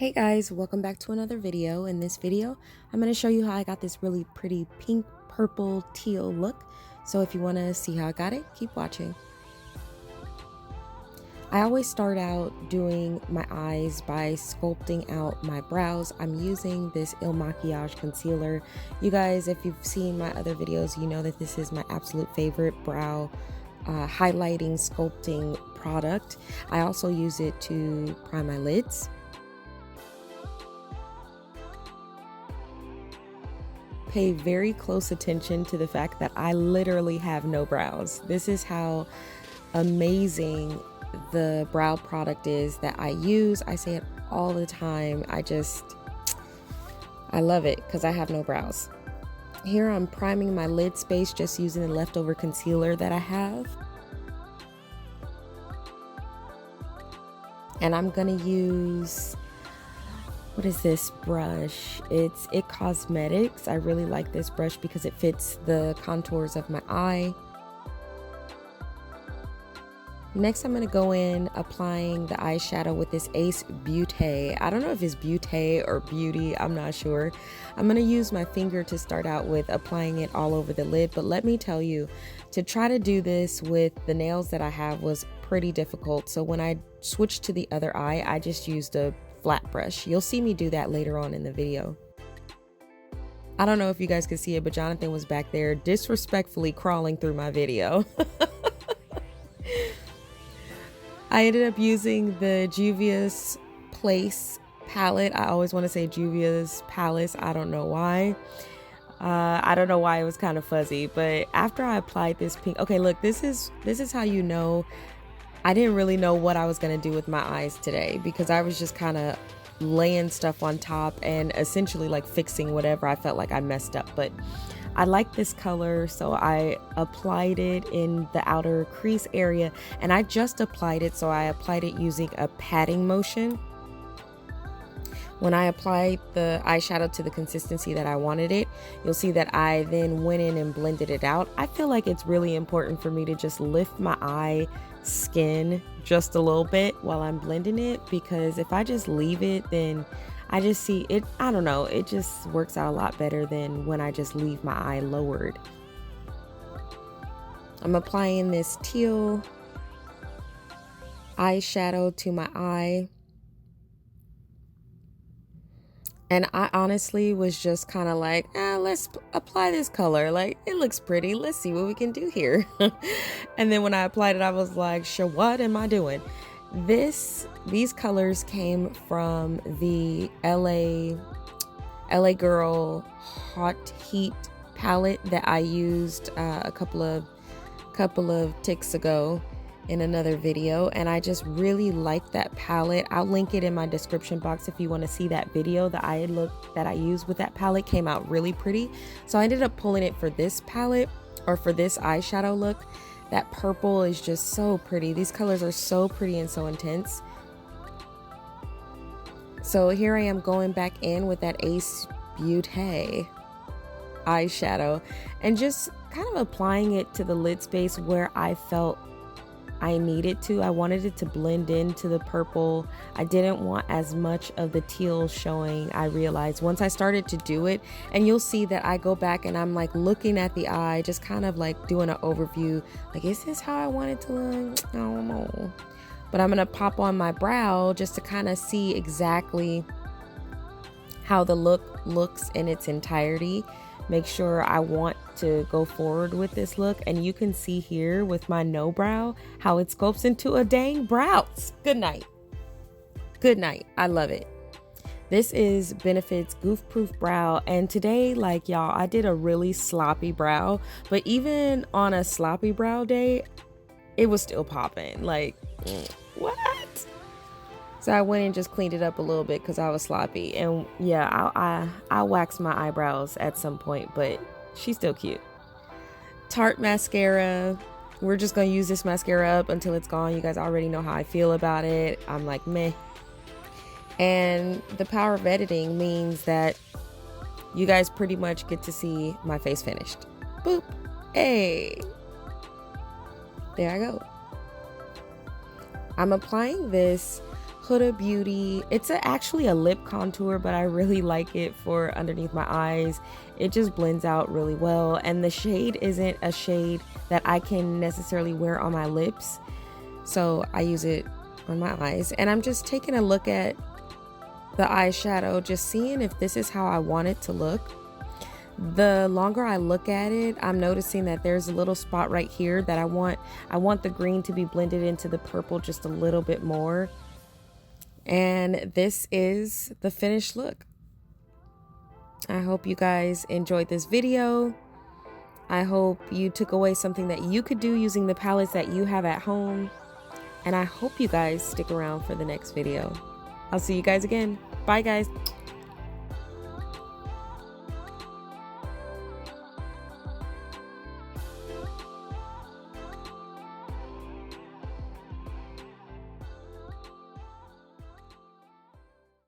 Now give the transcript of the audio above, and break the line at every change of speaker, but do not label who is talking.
Hey guys, welcome back to another video. In this video, I'm going to show you how I got this really pretty pink, purple, teal look. So if you want to see how I got it, keep watching. I always start out doing my eyes by sculpting out my brows. I'm using this Il Makiage concealer. You guys, if you've seen my other videos, you know that this is my absolute favorite brow highlighting, sculpting product. I also use it to prime my lids. Pay very close attention to the fact that I literally have no brows. This is how amazing the brow product is that I use. I say it all the time. I love it because I have no brows. Here I'm priming my lid space just using the leftover concealer that I have. And I'm gonna use, what is this brush? It's It Cosmetics. I really like this brush because it fits the contours of my eye. Next, I'm going to go in applying the eyeshadow with this Beaute. I don't know if it's Beaute or Beauty, I'm not sure. I'm going to use my finger to start out with applying it all over the lid, but let me tell you, to try to do this with the nails that I have was pretty difficult. So when I switched to the other eye, I just used a flat brush. You'll see me do that later on in the video. I don't know if you guys can see it, but Jonathan was back there disrespectfully crawling through my video. I ended up using the Juvia's Place palette. I always want to say Juvia's Palace. I don't know why. I don't know why it was kind of fuzzy, but after I applied this pink, okay, look, this is how you know I didn't really know what I was going to do with my eyes today, because I was just kind of laying stuff on top and essentially like fixing whatever I felt like I messed up. But I like this color, so I applied it in the outer crease area, and I just applied it, so I applied it using a patting motion. When I applied the eyeshadow to the consistency that I wanted it, you'll see that I then went in and blended it out. I feel like it's really important for me to just lift my eye skin just a little bit while I'm blending it, because if I just leave it, then I just see it, I don't know, it just works out a lot better than when I just leave my eye lowered. I'm applying this teal eyeshadow to my eye. And I honestly was just kind of like, let's apply this color. Like, it looks pretty. Let's see what we can do here. And then when I applied it, I was like, sure, what am I doing? These colors came from the LA Girl Hot Heat palette that I used a couple of ticks ago in another video, and I just really like that palette. I'll link it in my description box if you want to see that video. The eye look that I used with that palette came out really pretty, so I ended up pulling it for this palette, or for this eyeshadow look. That purple is just so pretty. These colors are so pretty and so intense. So here I am going back in with that Beaute eyeshadow and just kind of applying it to the lid space where I felt I needed to. I wanted it to blend into the purple. I didn't want as much of the teal showing. I realized once I started to do it, and you'll see that I go back and I'm like looking at the eye, just kind of like doing an overview. Like, is this how I want it to look? I don't know. But I'm gonna pop on my brow just to kind of see exactly how the look looks in its entirety. Make sure I want to go forward with this look, and you can see here with my no brow how it sculpts into a dang brows. Good night. Good night. I love it. This is Benefit's Goof Proof Brow, and today, like, y'all, I did a really sloppy brow, but even on a sloppy brow day, it was still popping. Like, what? So I went and just cleaned it up a little bit because I was sloppy. And yeah, I'll wax my eyebrows at some point, but she's still cute. Tarte mascara. We're just going to use this mascara up until it's gone. You guys already know how I feel about it. I'm like, meh. And the power of editing means that you guys pretty much get to see my face finished. Boop. Hey. There I go. I'm applying this Huda Beauty. It's actually a lip contour, but I really like it for underneath my eyes. It just blends out really well, and the shade isn't a shade that I can necessarily wear on my lips, so I use it on my eyes. And I'm just taking a look at the eyeshadow, just seeing if this is how I want it to look. The longer I look at it, I'm noticing that there's a little spot right here that I want the green to be blended into the purple just a little bit more. And this is the finished look. I hope you guys enjoyed this video. I hope you took away something that you could do using the palettes that you have at home. And I hope you guys stick around for the next video. I'll see you guys again. Bye guys.